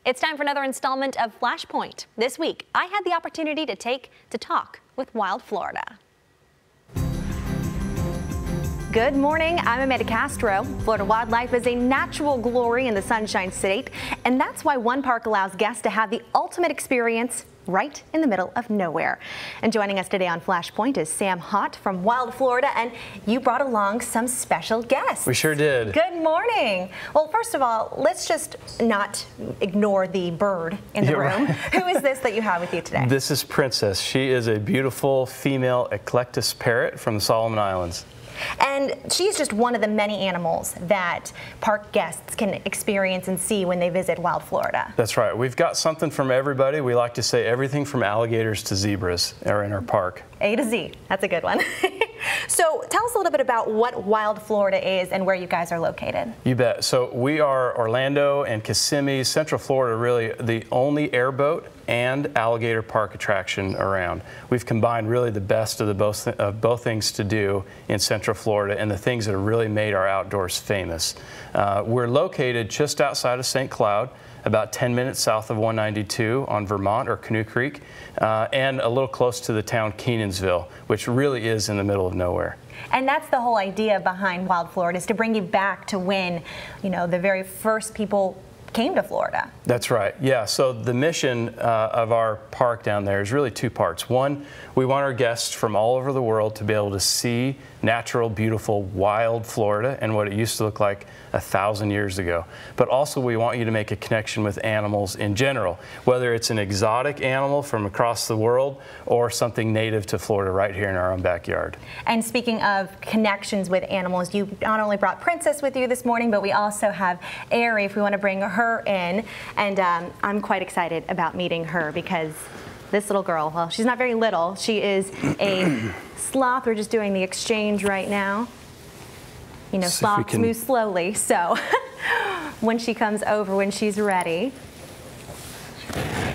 It's time for another installment of Flashpoint. This week, I had the opportunity to talk with Wild Florida. Good morning, I'm Amanda Castro. Florida wildlife is a natural glory in the Sunshine State, and that's why one park allows guests to have the ultimate experience right in the middle of nowhere. And joining us today on Flashpoint is Sam Haught from Wild Florida, and you brought along some special guests. We sure did. Good morning. Well, first of all, let's just not ignore the bird in the room. Right. Who is this that you have with you today? This is Princess. She is a beautiful female eclectus parrot from the Solomon Islands. And she's just one of the many animals that park guests can experience and see when they visit Wild Florida. That's right. We've got something from everybody. We like to say everything from alligators to zebras are in our park. A to Z. That's a good one. So tell us a little bit about what Wild Florida is and where you guys are located. You bet. So we are Orlando and Kissimmee, Central Florida, really the only airboat and alligator park attraction around. We've combined really the best of both things to do in Central Florida and the things that have really made our outdoors famous. We're located just outside of St. Cloud, about 10 minutes south of 192 on Vermont or Canoe Creek, and a little close to the town Kenansville, which really is in the middle of nowhere. And that's the whole idea behind Wild Florida, is to bring you back to when, you know, the very first people came to Florida. That's right. Yeah. So the mission of our park down there is really two parts. One, we want our guests from all over the world to be able to see natural, beautiful, wild Florida and what it used to look like 1,000 years ago. But also we want you to make a connection with animals in general, whether it's an exotic animal from across the world or something native to Florida right here in our own backyard. And speaking of connections with animals, you not only brought Princess with you this morning, but we also have Aerie, if we want to bring her in. And I'm quite excited about meeting her because this little girl, well, she's not very little. She is a sloth. We're just doing the exchange right now. You know, sloths move slowly, so when she comes over, when she's ready.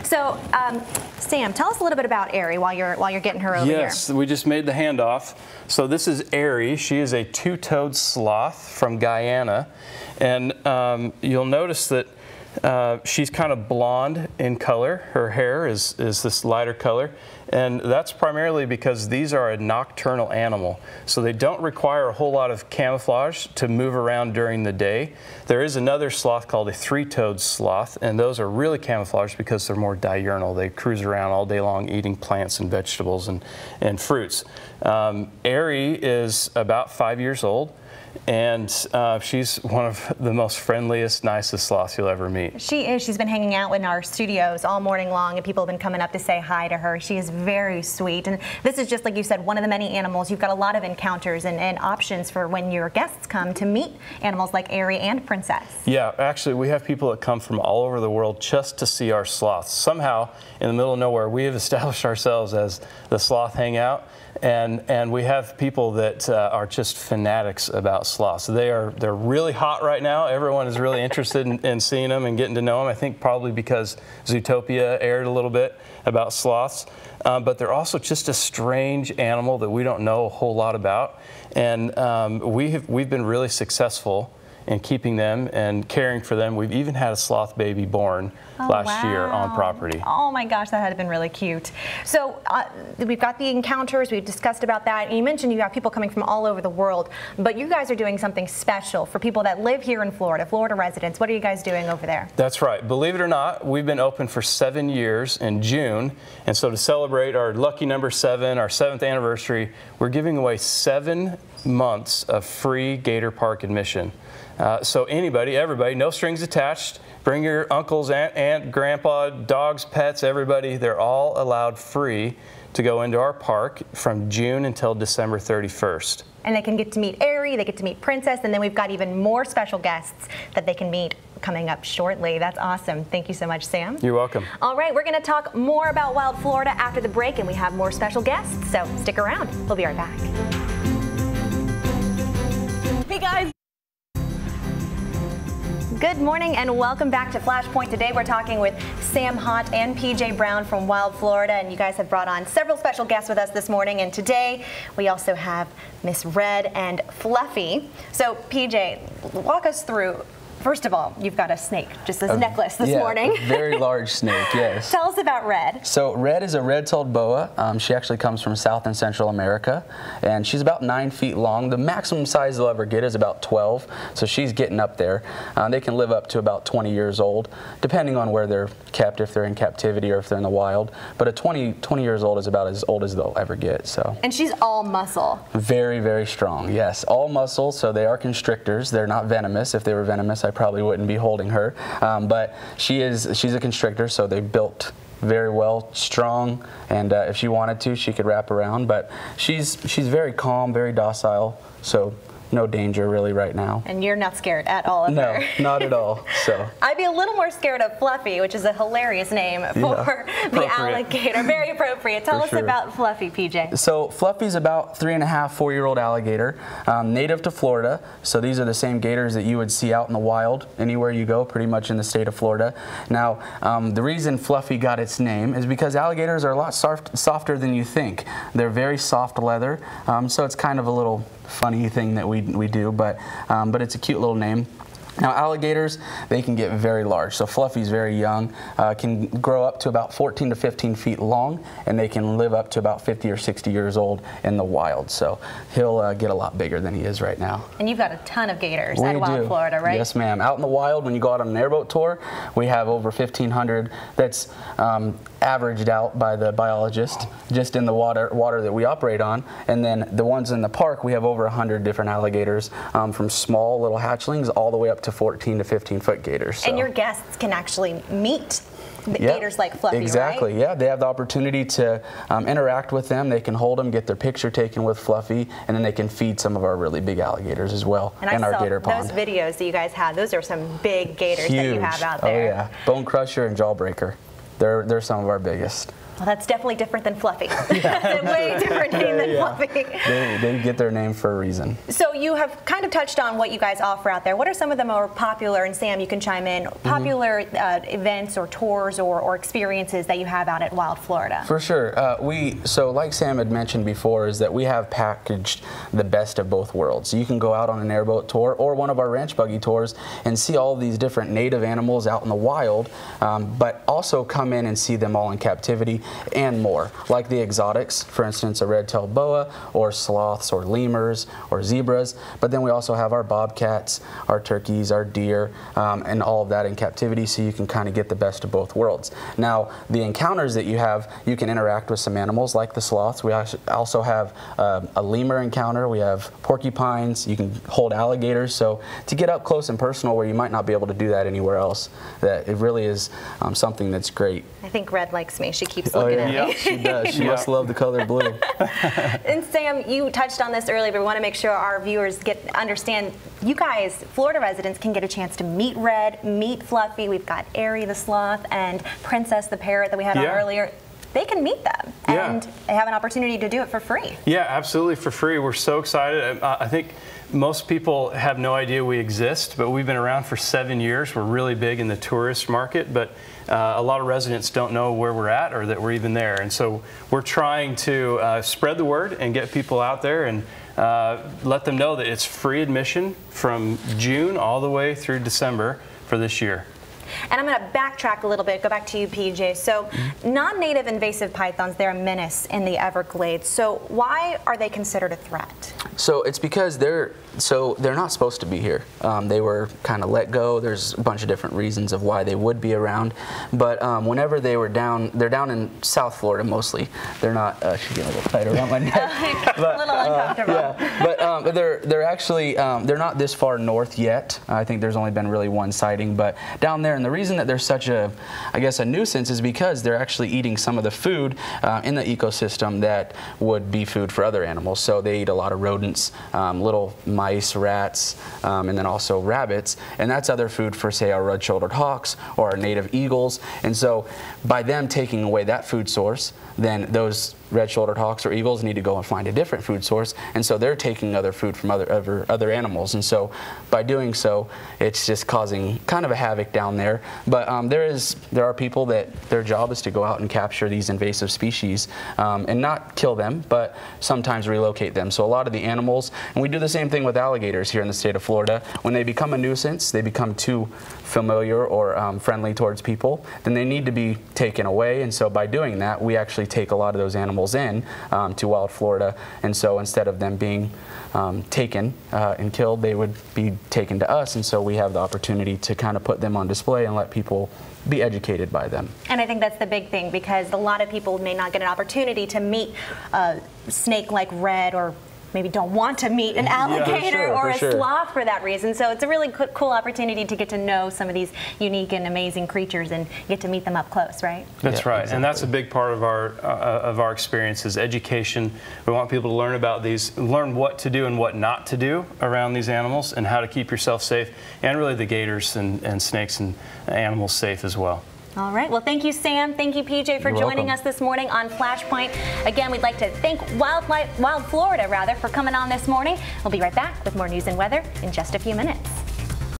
So, Sam, tell us a little bit about Aerie while you're getting her over here. Yes, we just made the handoff. So this is Aerie. She is a two-toed sloth from Guyana, and you'll notice that she's kind of blonde in color. Her hair is this lighter color, and that's primarily because these are a nocturnal animal, so they don't require a whole lot of camouflage to move around during the day. There is another sloth called a three-toed sloth, and those are really camouflaged because they're more diurnal. They cruise around all day long eating plants and vegetables and fruits. Aerie is about 5 years old, and she's one of the most friendliest, nicest sloths you'll ever meet. She is. She's been hanging out in our studios all morning long, and people have been coming up to say hi to her. She is very sweet, and this is just like you said, one of the many animals. You've got a lot of encounters and options for when your guests come to meet animals like Aerie and Princess. Yeah, actually, we have people that come from all over the world just to see our sloths. Somehow, in the middle of nowhere, we have established ourselves as the sloth hangout. And we have people that are just fanatics about sloths. They're really hot right now. Everyone is really interested in seeing them and getting to know them. I think probably because Zootopia aired a little bit about sloths. But they're also just a strange animal that we don't know a whole lot about. And we've been really successful in keeping them and caring for them. We've even had a sloth baby born last year on property. Oh my gosh, that had been really cute. So we've got the encounters, we've discussed about that, and you mentioned you have people coming from all over the world, but you guys are doing something special for people that live here in Florida, Florida residents. What are you guys doing over there? That's right. Believe it or not, we've been open for 7 years in June, and so to celebrate our lucky number 7, our 7th anniversary, we're giving away 7 months of free Gator Park admission. So anybody, everybody, no strings attached. Bring your uncles, aunt, grandpa, dogs, pets, everybody. They're all allowed free to go into our park from June until December 31st. And they can get to meet Aerie, they get to meet Princess, and then we've got even more special guests that they can meet coming up shortly. That's awesome. Thank you so much, Sam. You're welcome. All right, we're going to talk more about Wild Florida after the break, and we have more special guests, so stick around. We'll be right back. Hey, guys. Good morning and welcome back to Flashpoint. Today we're talking with Sam Haught and P.J. Brown from Wild Florida, and you guys have brought on several special guests with us this morning, and today we also have Miss Red and Fluffy. So P.J., walk us through First of all, you've got a snake, just as a necklace this morning. A very large snake, yes. Tell us about Red. So Red is a red-tailed boa. She actually comes from South and Central America, and she's about 9 feet long. The maximum size they'll ever get is about 12, so she's getting up there. They can live up to about 20 years old, depending on where they're kept, if they're in captivity or if they're in the wild. But a 20 years old is about as old as they'll ever get. So. And she's all muscle. Very, very strong, yes. All muscle, so they are constrictors. They're not venomous. If they were venomous, I probably wouldn't be holding her. But she's a constrictor, so they built very well, strong, and if she wanted to, she could wrap around. But she's very calm, very docile, so no danger really right now. And you're not scared at all of her? No, not at all. So I'd be a little more scared of Fluffy, which is a hilarious name for the alligator. Very appropriate. Tell us about Fluffy, PJ. So Fluffy's about 3.5, 4-year-old alligator, native to Florida. So these are the same gators that you would see out in the wild anywhere you go, pretty much in the state of Florida. Now, the reason Fluffy got its name is because alligators are a lot softer than you think. They're very soft leather, so it's kind of a little funny thing that we do, but it's a cute little name. Now alligators, they can get very large. So Fluffy's very young, can grow up to about 14 to 15 feet long, and they can live up to about 50 or 60 years old in the wild. So he'll get a lot bigger than he is right now. And you've got a ton of gators out of Wild Florida, right? Yes, ma'am. Out in the wild, when you go out on an airboat tour, we have over 1,500 that's averaged out by the biologist just in the water that we operate on. And then the ones in the park, we have over 100 different alligators, from small little hatchlings all the way up to 14 to 15-foot gators. So. And your guests can actually meet the gators like Fluffy, exactly, right? Yeah. They have the opportunity to interact with them. They can hold them, get their picture taken with Fluffy, and then they can feed some of our really big alligators as well in our gator pond. Those videos that you guys have, those are some big gators that you have out there. Oh yeah, bone crusher and jawbreaker. They're some of our biggest. Well, that's definitely different than Fluffy. That's a way different name than Fluffy. They get their name for a reason. So you have kind of touched on what you guys offer out there. What are some of the more popular, and Sam, you can chime in, popular events or tours or experiences that you have out at Wild Florida? For sure. So like Sam had mentioned before, is that we have packaged the best of both worlds. So you can go out on an airboat tour or one of our ranch buggy tours and see all these different native animals out in the wild, but also come in and see them all in captivity and more, like the exotics, for instance, a red-tailed boa, or sloths, or lemurs, or zebras. But then we also have our bobcats, our turkeys, our deer, and all of that in captivity, so you can kind of get the best of both worlds. Now, the encounters that you have, you can interact with some animals like the sloths. We also have a lemur encounter. We have porcupines. You can hold alligators. So to get up close and personal where you might not be able to do that anywhere else, that it really is something that's great. I think Red likes me. She keeps looking at me. Yeah, she does. She must love the color blue. And Sam, you touched on this earlier, but we want to make sure our viewers understand. You guys, Florida residents, can get a chance to meet Red, meet Fluffy. We've got Airy the sloth and Princess the parrot that we had on earlier. They can meet them and they have an opportunity to do it for free. Yeah, absolutely, for free. We're so excited. I think most people have no idea we exist, but we've been around for 7 years. We're really big in the tourist market, but a lot of residents don't know where we're at or that we're even there. And so we're trying to spread the word and get people out there and let them know that it's free admission from June all the way through December for this year. And I'm going to backtrack a little bit, go back to you, PJ. So non-native invasive pythons, they're a menace in the Everglades. So why are they considered a threat? So it's because they're not supposed to be here. They were kind of let go. There's a bunch of different reasons of why they would be around. But whenever they were down, they're down in South Florida mostly. They're not, she's getting a little tight around my neck. But, a little uncomfortable. Yeah, but they're actually, they're not this far north yet. I think there's only been really one sighting, but down there, and the reason that they're such a, I guess, a nuisance is because they're actually eating some of the food in the ecosystem that would be food for other animals. So they eat a lot of rodents, little mice, rats, and then also rabbits, and that's other food for, say, our red-shouldered hawks or our native eagles. And so by them taking away that food source, then those red-shouldered hawks or eagles need to go and find a different food source, and so they're taking other food from other animals, and so by doing so, it's just causing kind of a havoc down there. But there are people that their job is to go out and capture these invasive species and not kill them, but sometimes relocate them. So a lot of the animals, and we do the same thing with alligators here in the state of Florida, when they become a nuisance, they become too familiar or friendly towards people, then they need to be taken away. And so by doing that, we actually take a lot of those animals in to wild Florida. And so instead of them being taken and killed, they would be taken to us. And so we have the opportunity to kind of put them on display and let people be educated by them. And I think that's the big thing, because a lot of people may not get an opportunity to meet a snake like red, or maybe don't want to meet an alligator or a sloth for that reason. So it's a really cool opportunity to get to know some of these unique and amazing creatures and get to meet them up close, right? That's right, exactly. And that's a big part of our experience is education. We want people to learn about these, learn what to do and what not to do around these animals, and how to keep yourself safe, and really the gators and snakes and animals safe as well. All right. Well, thank you, Sam. Thank you, PJ, for joining us this morning on Flashpoint. Again, we'd like to thank Wild Florida, for coming on this morning. We'll be right back with more news and weather in just a few minutes.